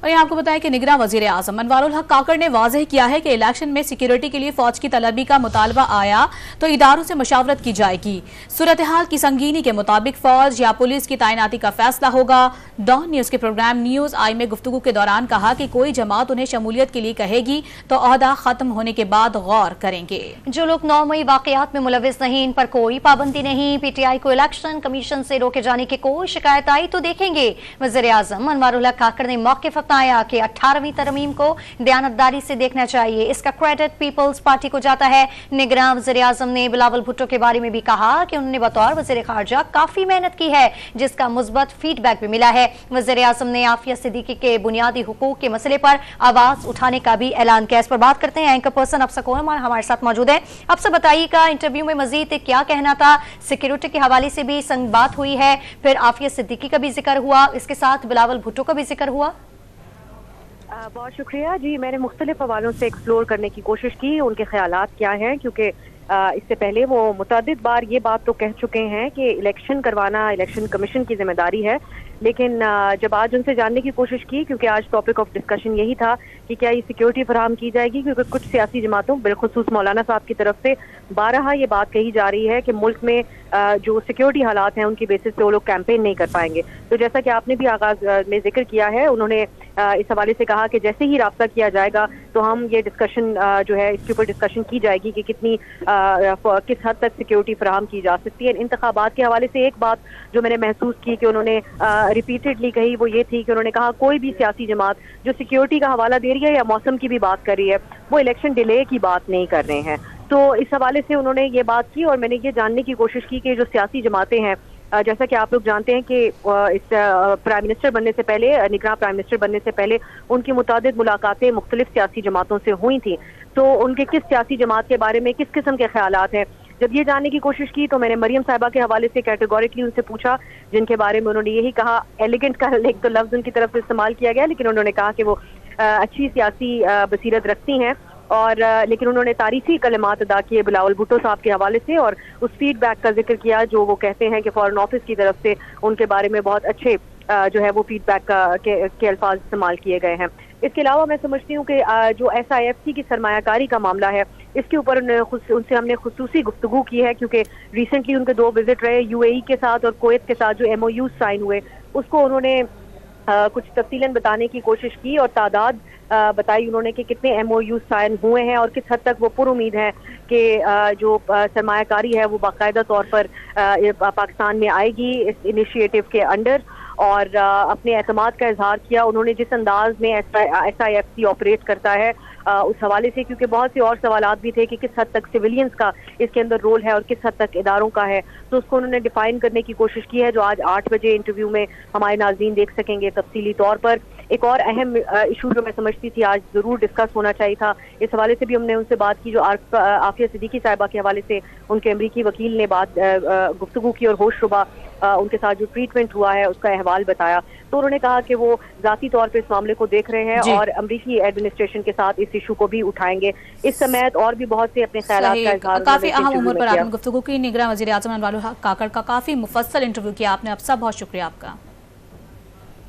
और यहाँ आपको बताया कि निगरां वज़ीर आज़म अनवारुल हक काकड़ ने वाज़ेह किया है कि इलेक्शन में सिक्योरिटी के लिए फौज की तलबी का मुतालबा आया तो इदारों से मशावरत की जाएगी। सूरत हाल की संगीनी के मुताबिक फौज या पुलिस की तैनाती का फैसला होगा। डॉन न्यूज़ के प्रोग्राम न्यूज़ आई में गुफ्तगू के दौरान कहा कि कोई जमात उन्हें शमूलियत के लिए कहेगी तो ओहदा खत्म होने के बाद गौर करेंगे। जो लोग 9 मई वाकयात में मुलविस नहीं, इन पर कोई पाबंदी नहीं। पीटीआई को इलेक्शन कमीशन से रोके जाने की कोई शिकायत आई तो देखेंगे। वज़ीर आज़म अनवारुल हक काकड़ ने मौक़िफ़ अपनाया कि 18वीं तरमीम को दयानतदारी से देखना चाहिए। इसका क्रेडिट पीपल्स पार्टी को जाता है। निगरां वज़ीर आज़म ने बिलावल भुट्टो के बारे में भी कहा कि उन्होंने बतौर वज़ीर ख़ारजा काफ़ी मेहनत की है, जिसका मुस्बत फीडबैक भी मिला है। वज़ीर आज़म ने आफिया सिद्दीकी के बुनियादी हुकूक के मसले पर आवाज़ उठाने का भी ऐलान किया। इस पर बात करते हैं। एंकर पर्सन अफसा कोहमान हमारे साथ मौजूद है। अफसा बताइएगा, इंटरव्यू में मजीद क्या कहना था? सिक्योरिटी के हवाले से भी संग बात हुई है, फिर आफिया सिद्दीकी का भी जिक्र हुआ, इसके साथ बिलावल भुट्टो का भी जिक्र हुआ। बहुत शुक्रिया जी। मैंने मुख्तलिफ हवालों से एक्सप्लोर करने की कोशिश की उनके ख्यालात क्या हैं, क्योंकि इससे पहले वो मुतअद्दिद बार ये बात तो कह चुके हैं कि इलेक्शन करवाना इलेक्शन कमीशन की जिम्मेदारी है। लेकिन जब आज उनसे जानने की कोशिश की, क्योंकि आज टॉपिक ऑफ डिस्कशन यही था कि क्या ये सिक्योरिटी फराहम की जाएगी, क्योंकि कुछ सियासी जमातों बिलखुसूस मौलाना साहब की तरफ से बारहा ये बात कही जा रही है कि मुल्क में जो सिक्योरिटी हालात हैं उनकी बेसिस पे वो लोग कैंपेन नहीं कर पाएंगे। तो जैसा कि आपने भी आगाज में जिक्र किया है, उन्होंने इस हवाले से कहा कि जैसे ही राब्ता किया जाएगा तो हम ये डिस्कशन जो है इसके ऊपर डिस्कशन की जाएगी कि कितनी किस हद तक सिक्योरिटी फराहम की जा सकती है। इंतखाबात के हवाले से एक बात जो मैंने महसूस की कि उन्होंने रिपीटेडली कही वो ये थी कि उन्होंने कहा कोई भी सियासी जमात जो सिक्योरिटी का हवाला दे रही है या मौसम की भी बात कर रही है वो इलेक्शन डिले की बात नहीं कर रहे हैं। तो इस हवाले से उन्होंने ये बात की और मैंने ये जानने की कोशिश की कि जो सियासी जमातें हैं, जैसा कि आप लोग जानते हैं कि इस प्राइम मिनिस्टर बनने से पहले, निगरां प्राइम मिनिस्टर बनने से पहले उनकी मुतादिद मुलाकातें मुख्तलिफ सियासी जमातों से हुई थी। तो उनके किस सियासी जमात के बारे में किस किस्म के ख्यालात हैं, जब ये जानने की कोशिश की तो मैंने मरियम साहिबा के हवाले से कैटेगोरिकली उनसे पूछा, जिनके बारे में उन्होंने यही कहा, एलिगेंट का एक तो लफ्ज़ उनकी तरफ से इस्तेमाल किया गया, लेकिन उन्होंने कहा कि वो अच्छी सियासी बसीरत रखती हैं और लेकिन उन्होंने तारीफी कलिमात अदा किए बिलावल भुट्टो साहब के हवाले से और उस फीडबैक का जिक्र किया जो वो कहते हैं कि फॉरेन ऑफिस की तरफ से उनके बारे में बहुत अच्छे जो है वो फीडबैक के अल्फाज इस्तेमाल किए गए हैं। इसके अलावा मैं समझती हूँ कि जो SIFC की सरमायाकारी का मामला है इसके ऊपर उनसे हमने खुसूसी गुफ्तगू की है, क्योंकि रिसेंटली उनके 2 विजिट रहे UAE के साथ और कुवैत के साथ जो MOU साइन हुए उसको उन्होंने कुछ तफसीलन बताने की कोशिश की और तादाद बताई उन्होंने कि कितने MOU साइन हुए हैं और किस हद तक वो पुरुमीद है कि जो सरमायाकारी है वो बाकायदा तौर पर पाकिस्तान में आएगी इस इनिशिएटिव के अंडर, और अपने एतमाद का इजहार किया उन्होंने जिस अंदाज में SIFC ऑपरेट करता है उस हवाले से, क्योंकि बहुत से और सवालात भी थे कि किस हद तक सिविलियंस का इसके अंदर रोल है और किस हद तक इदारों का है, तो उसको उन्होंने डिफाइन करने की कोशिश की है जो आज 8 बजे इंटरव्यू में हमारे नाज़रीन देख सकेंगे तफसीली तौर पर। एक और अहम इशू जो मैं समझती थी आज ज़रूर डिस्कस होना चाहिए था, इस हवाले से भी हमने उनसे बात की, जो आफिया सिद्दीकी साहिबा के हवाले से उनके अमरीकी वकील ने गुफ्तगू की और होशरुबा उनके साथ जो ट्रीटमेंट हुआ है उसका अहवाल बताया। तो उन्होंने कहा कि वो ज़ाती तौर पे इस मामले को देख रहे हैं और अमरीकी एडमिनिस्ट्रेशन के साथ इस इशू को भी उठाएंगे। इस समेत और भी बहुत से अपने ख्यालात का इज़हार काफी अहम उम्र पर आपने गुफ्तगू की। निगरां वज़ीर आज़म अनवारुल हक काकड़ का काफी मुफस्सल इंटरव्यू किया आपने। अब सब बहुत शुक्रिया आपका।